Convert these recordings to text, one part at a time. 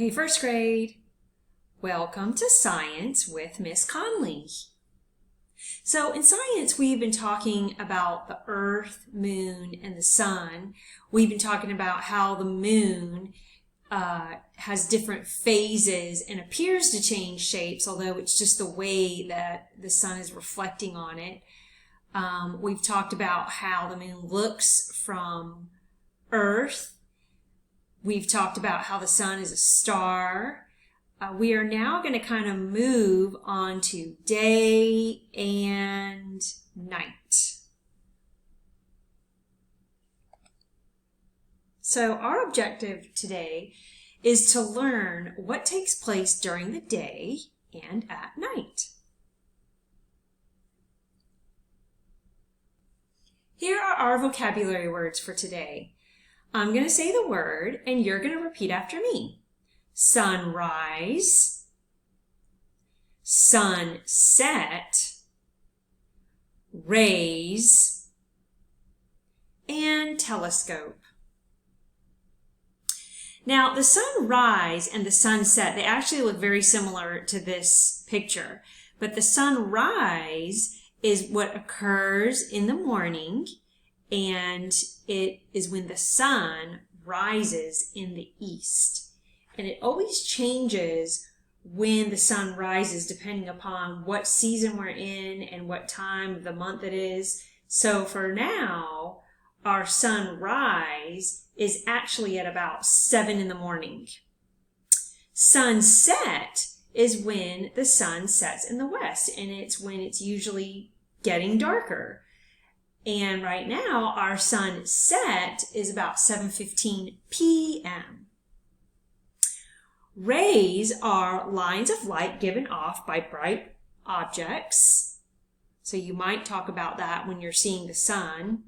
Hey, first grade. Welcome to Science with Miss Conley. So in science, we've been talking about the Earth, Moon, and the Sun. We've been talking about how the Moon has different phases and appears to change shapes, although it's just the way that the Sun is reflecting on it. We've talked about how the Moon looks from Earth. We've talked about how the Sun is a star. We are now going to kind of move on to day and night. So our objective today is to learn what takes place during the day and at night. Here are our vocabulary words for today. I'm going to say the word and you're going to repeat after me. Sunrise, sunset, rays, and telescope. Now, the sunrise and the sunset, they actually look very similar to this picture, but the sunrise is what occurs in the morning, and it is when the sun rises in the east. And it always changes when the sun rises depending upon what season we're in and what time of the month it is. So for now, our sunrise is actually at about 7 in the morning. Sunset is when the sun sets in the west, and it's when it's usually getting darker. And right now, our sunset is about 7:15 p.m. Rays are lines of light given off by bright objects. So you might talk about that when you're seeing the sun.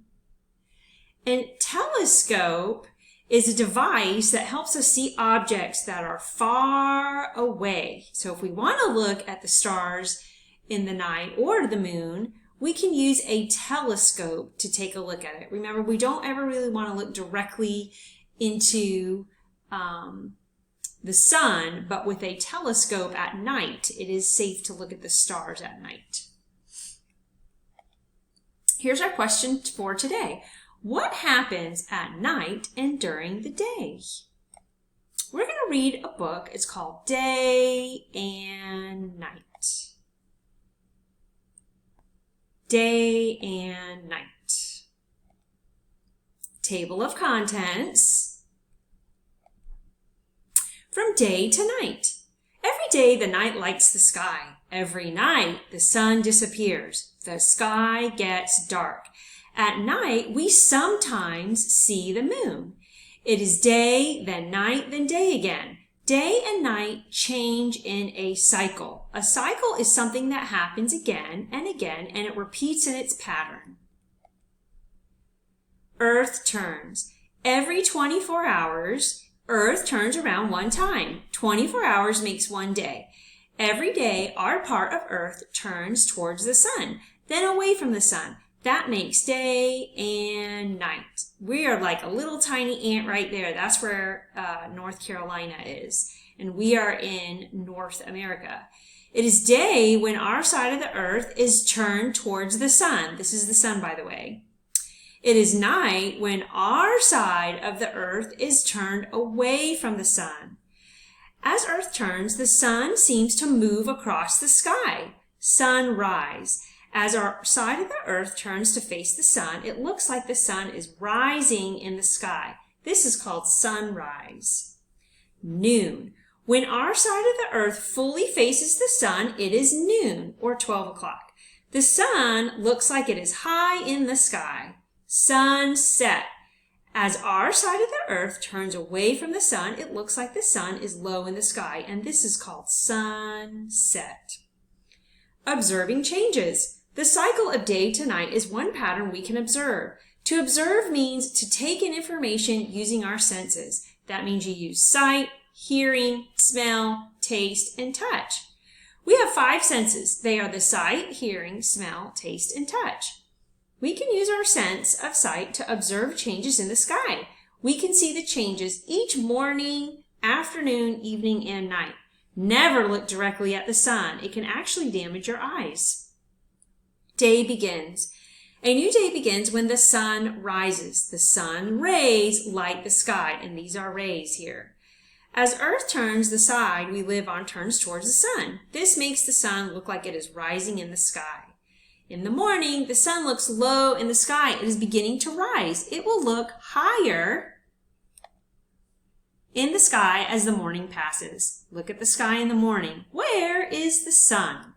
And telescope is a device that helps us see objects that are far away. So if we want to look at the stars in the night or the moon, we can use a telescope to take a look at it. Remember, we don't ever really want to look directly into the sun, but with a telescope at night, it is safe to look at the stars at night. Here's our question for today. What happens at night and during the day? We're going to read a book. It's called Day and Night. Day and night. Table of contents. From day to night. Every day the night lights the sky. Every night the sun disappears. The sky gets dark. At night we sometimes see the moon. It is day, then night, then day again. Day and night change in a cycle. A cycle is something that happens again and again, and it repeats in its pattern. Earth turns. Every 24 hours, Earth turns around one time. 24 hours makes one day. Every day, our part of Earth turns towards the sun, then away from the sun. That makes day and night. We are like a little tiny ant right there. That's where North Carolina is. And we are in North America. It is day when our side of the earth is turned towards the sun. This is the sun, by the way. It is night when our side of the earth is turned away from the sun. As Earth turns, the sun seems to move across the sky. Sunrise. As our side of the earth turns to face the sun, it looks like the sun is rising in the sky. This is called sunrise. Noon. When our side of the earth fully faces the sun, it is noon or 12 o'clock. The sun looks like it is high in the sky. Sunset. As our side of the earth turns away from the sun, it looks like the sun is low in the sky, and this is called sunset. Observing changes. The cycle of day to night is one pattern we can observe. To observe means to take in information using our senses. That means you use sight, hearing, smell, taste, and touch. We have 5 senses. They are the sight, hearing, smell, taste, and touch. We can use our sense of sight to observe changes in the sky. We can see the changes each morning, afternoon, evening, and night. Never look directly at the sun. It can actually damage your eyes. Day begins. A new day begins when the sun rises. The sun rays light the sky, and these are rays here. As Earth turns, the side we live on turns towards the sun. This makes the sun look like it is rising in the sky. In the morning, the sun looks low in the sky. It is beginning to rise. It will look higher in the sky as the morning passes. Look at the sky in the morning. Where is the sun?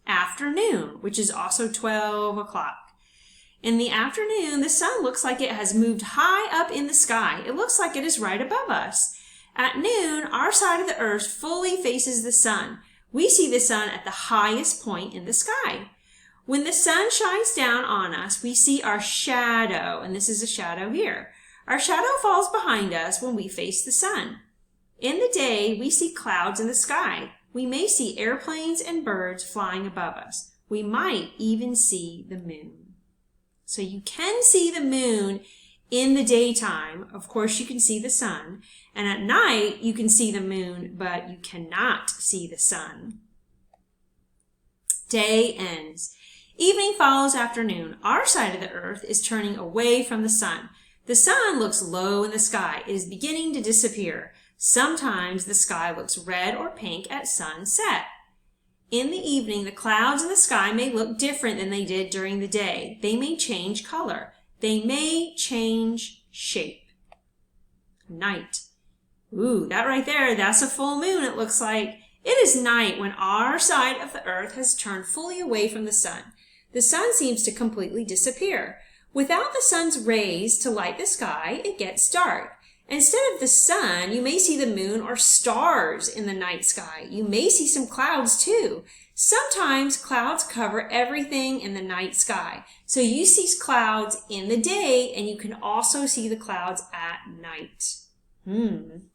Afternoon, which is also 12 o'clock. In the afternoon, the sun looks like it has moved high up in the sky. It looks like it is right above us. At noon, our side of the earth fully faces the sun. We see the sun at the highest point in the sky. When the sun shines down on us, we see our shadow, and this is a shadow here. Our shadow falls behind us when we face the sun. In the day, we see clouds in the sky. We may see airplanes and birds flying above us. We might even see the moon. So you can see the moon in the daytime. Of course, you can see the sun. And at night, you can see the moon, but you cannot see the sun. Day ends. Evening follows afternoon. Our side of the earth is turning away from the sun. The sun looks low in the sky. It is beginning to disappear. Sometimes the sky looks red or pink at sunset. In the evening, the clouds in the sky may look different than they did during the day. They may change color. They may change shape. Night. Ooh, that right there, that's a full moon, it looks like. It is night when our side of the earth has turned fully away from the sun. The sun seems to completely disappear. Without the sun's rays to light the sky, it gets dark. Instead of the sun, you may see the moon or stars in the night sky. You may see some clouds too. Sometimes clouds cover everything in the night sky. So you see clouds in the day, and you can also see the clouds at night. In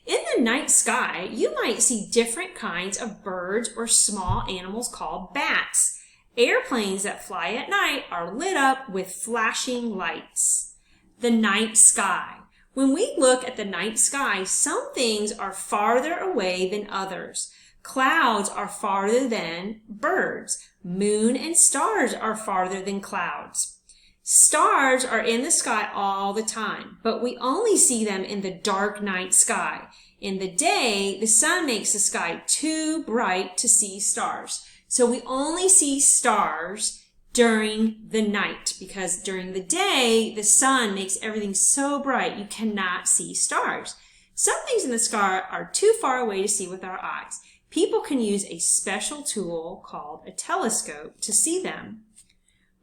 the night sky, you might see different kinds of birds or small animals called bats. Airplanes that fly at night are lit up with flashing lights. The night sky. When we look at the night sky, some things are farther away than others. Clouds are farther than birds. Moon and stars are farther than clouds. Stars are in the sky all the time, but we only see them in the dark night sky. In the day, the sun makes the sky too bright to see stars. So we only see stars during the night, because during the day, the sun makes everything so bright you cannot see stars. Some things in the sky are too far away to see with our eyes. People can use a special tool called a telescope to see them.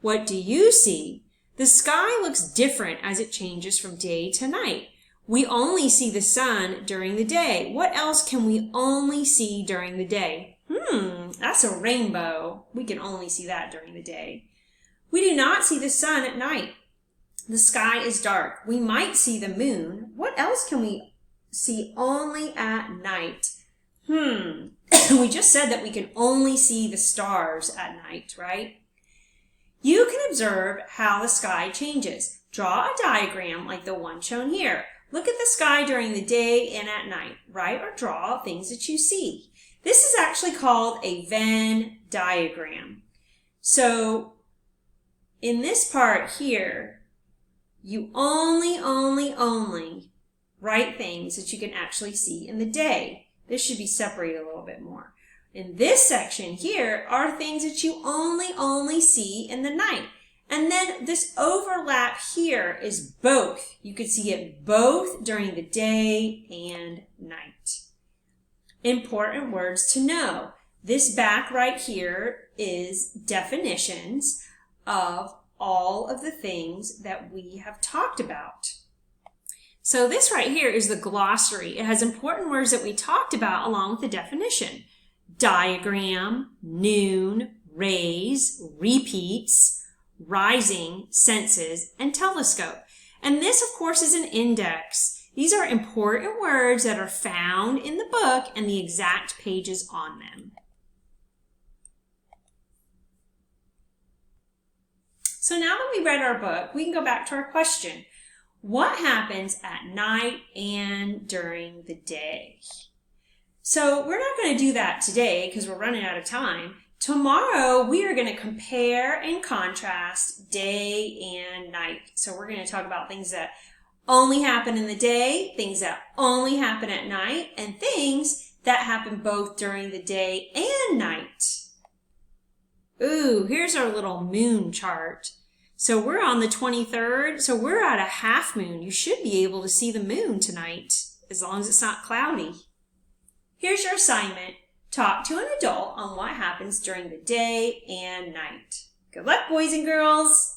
What do you see? The sky looks different as it changes from day to night. We only see the sun during the day. What else can we only see during the day? That's a rainbow. We can only see that during the day. We do not see the sun at night. The sky is dark. We might see the moon. What else can we see only at night? We just said that we can only see the stars at night, right? You can observe how the sky changes. Draw a diagram like the one shown here. Look at the sky during the day and at night. Write or draw things that you see. This is actually called a Venn diagram. So in this part here, you only write things that you can actually see in the day. This should be separated a little bit more. In this section here are things that you only see in the night. And then this overlap here is both. You could see it both during the day and night. Important words to know. This back right here is definitions of all of the things that we have talked about. So this right here is the glossary. It has important words that we talked about along with the definition. Diagram, noon, rays, repeats, rising, senses, and telescope. And this, of course, is an index. These are important words that are found in the book and the exact pages on them. So now that we read our book, we can go back to our question. what happens at night and during the day. So we're not going to do that today because we're running out of time. Tomorrow, we are going to compare and contrast day and night. So we're going to talk about things that only happen in the day, things that only happen at night, and things that happen both during the day and night. Ooh, here's our little moon chart. So we're on the 23rd, so we're at a half moon. You should be able to see the moon tonight, as long as it's not cloudy. Here's your assignment. Talk to an adult on what happens during the day and night. Good luck, boys and girls!